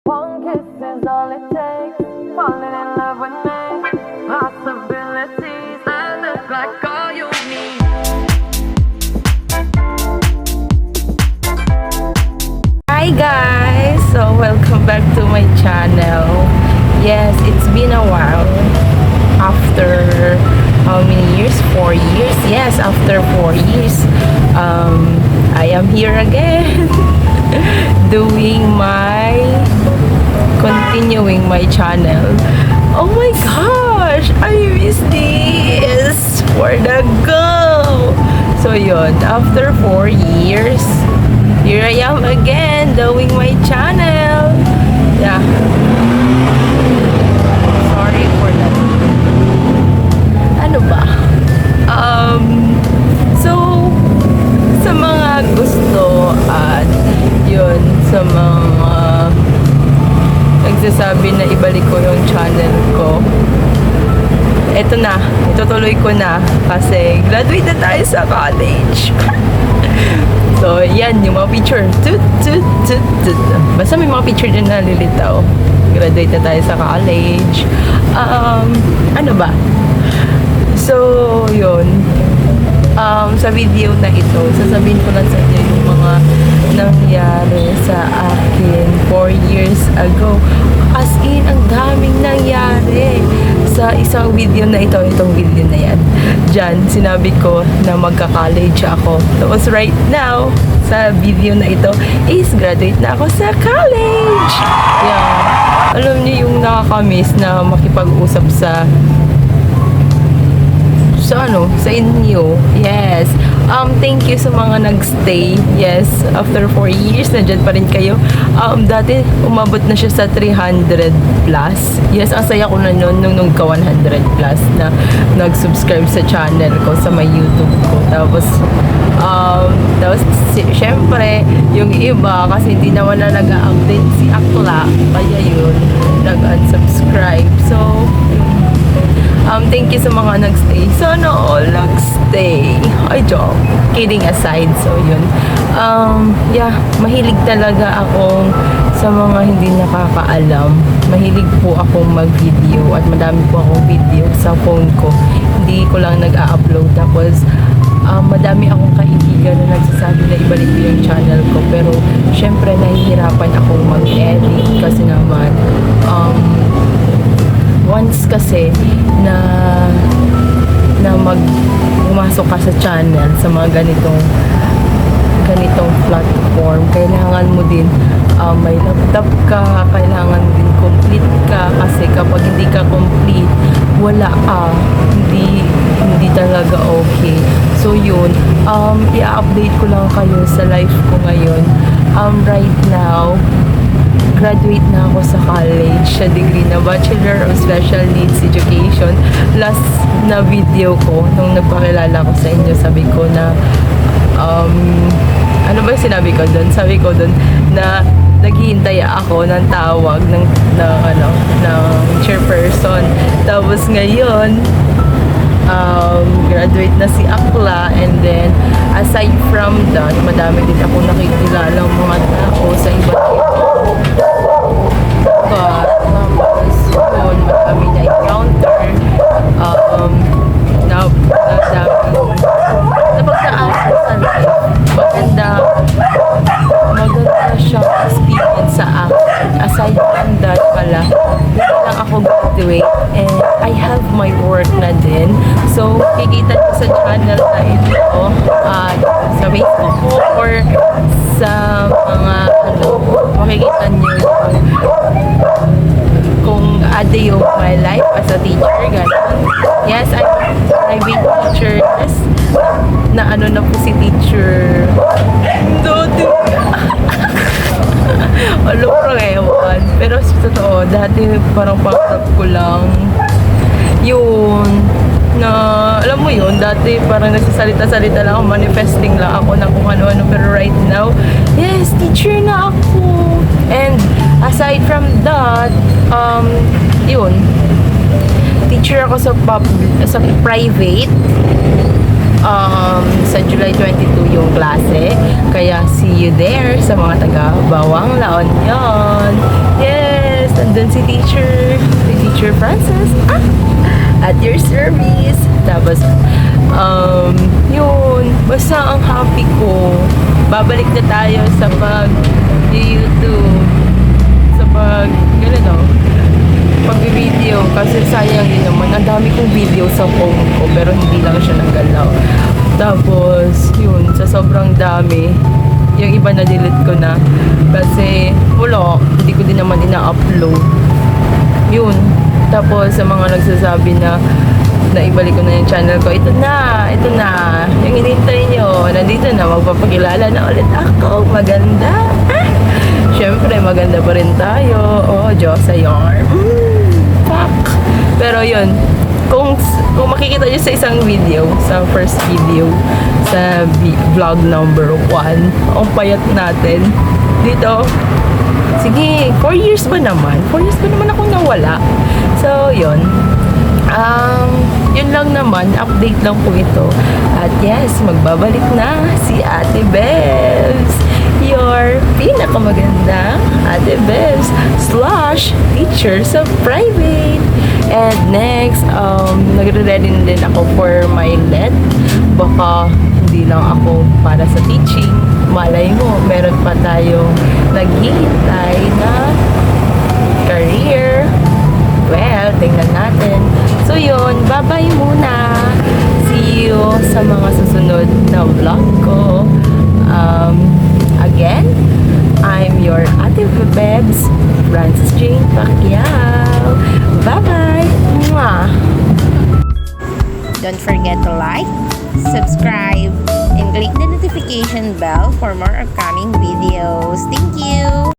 One kiss is all it takes. Falling in love with me. Possibilities that look like all you need. Hi guys! So welcome back to my channel. Yes, it's been a while. After how many years? 4 years? Yes, after 4 years. I am here again. Continuing my channel. Oh my gosh! I miss this! For the go! So yun, after 4 years, here I am again doing my channel. Yeah. Sorry for that. Ano ba? So, sa mga gusto at yun, sa mga nagsasabi na ibalik ko yung channel ko, eto na, itutuloy ko na kasi graduate na tayo sa college. So, yan, yung mga picture. Basta may mga picture din na lilitaw. Graduate na tayo sa college. Ano ba? So, yun. Sa video na ito, sasabihin ko lang sa inyo yung mga nangyari sa akin 4 years ago. As in, ang daming nangyari sa isang video na ito, itong video na yan. Diyan, sinabi ko na magka-college ako. Tapos right now, sa video na ito, is graduate na ako sa college! Yeah. Alam niyo yung nakakamiss na makipag-usap sa sa inyo. Yes. Thank you sa mga nagstay. Yes. After 4 years, nandyan pa rin kayo. Dati, umabot na siya sa 300 plus. Yes, ang saya ko na nun nung ka 100 plus na nag-subscribe sa channel ko, sa my YouTube ko. Tapos, syempre, yung iba, kasi hindi naman na nag-update si Akla, kaya yun, nag-unsubscribe. So, thank you sa mga nagstay. Sana all nagstay. Ay, joke. Kidding aside. So, yun. Yeah, mahilig talaga akong sa mga hindi nakakaalam. Mahilig po akong mag-video at madami po akong video sa phone ko. Hindi ko lang nag-a-upload. Tapos, madami akong kaibigan na nagsasabi na ibalik ko yung channel ko. Pero, syempre, nahihirapan akong mag-edit kasi naman, once kasi na pumasok ka sa channel sa mga ganitong platform, kailangan mo din may laptop ka, kailangan din complete ka, kasi kapag hindi ka complete, wala ka, hindi talaga okay. So yun, i-update ko lang kayo sa life ko ngayon. Right now, graduate na ako sa college, sa degree na Bachelor of Special Needs Education. Last na video ko, nung nagpakilala ko sa inyo, sabi ko na, ano ba yung sinabi ko doon? Sabi ko doon na naghihintay ako ng tawag ng chairperson. Tapos ngayon, graduate na si Akla, and then aside from that, madami din ako nakikilala mga tao sa iba't ibang tapos yun, madami na encounter napagdaan sa life. Maganda siyang experience sa akin. Aside from that pala, hindi lang ako graduate and I have my work na din. So, kikita nyo sa channel na ito sa Facebook ko or sa mga makikita nyo kung a day of my life as a teacher, gano'n. Yes, I'm a private teacher. Yes, na na po si teacher. Dati. Alam ko ewan. Pero sa totoo, dati parang pangarap ko lang yun. Na, alam mo yun, dati parang nagsasalita-salita lang ako, manifesting lang ako na kung ano-ano. Pero right now, yes, teacher na ako. And aside from that, yun, teacher ako sa private. Sa July 22 yung klase. Kaya see you there sa mga taga Bawang La Union. Yes! nandun si Teacher Francis. At your service. Tapos, yun, basta ang happy ko. Babalik na tayo sa YouTube. Sa ganun, pag-video. Kasi sayang din naman. Ang dami kong video sa phone ko, pero hindi lang siya nagalaw. Tapos, yun, sa sobrang dami, yung iba na-delete ko na. Kasi, wala, hindi ko din naman ina-upload. Yun. Tapos, sa mga nagsasabi na ibalik ko na yung channel ko, ito na. Yung hinintay nyo, nandito na, magpapakilala na ulit ako. Maganda. Siyempre, maganda pa rin tayo. Oh, Diyos ayon. Fuck. Pero yun, kung makikita nyo sa isang video, sa first video, sa vlog number 1, ang payat natin. Dito, sige, 4 years ba naman? 4 years ba naman ako nawala? So, yun. Yun lang naman, update lang po ito. At yes, magbabalik na si Ate Bevs, your pinakamaganda Ate Bevs / teacher sa private. And next, nagre-ready na din ako for my LED. Baka hindi lang ako para sa teaching. Malay mo, meron pa tayong naghihintay na career. Well, tingnan natin. So yun, bye-bye muna. See you sa mga susunod na vlog ko. Again, I'm your Ate Bebs, Francis Jane Pacquiao. Bye-bye! Mwah! Don't forget to like, subscribe, and click the notification bell for more upcoming videos.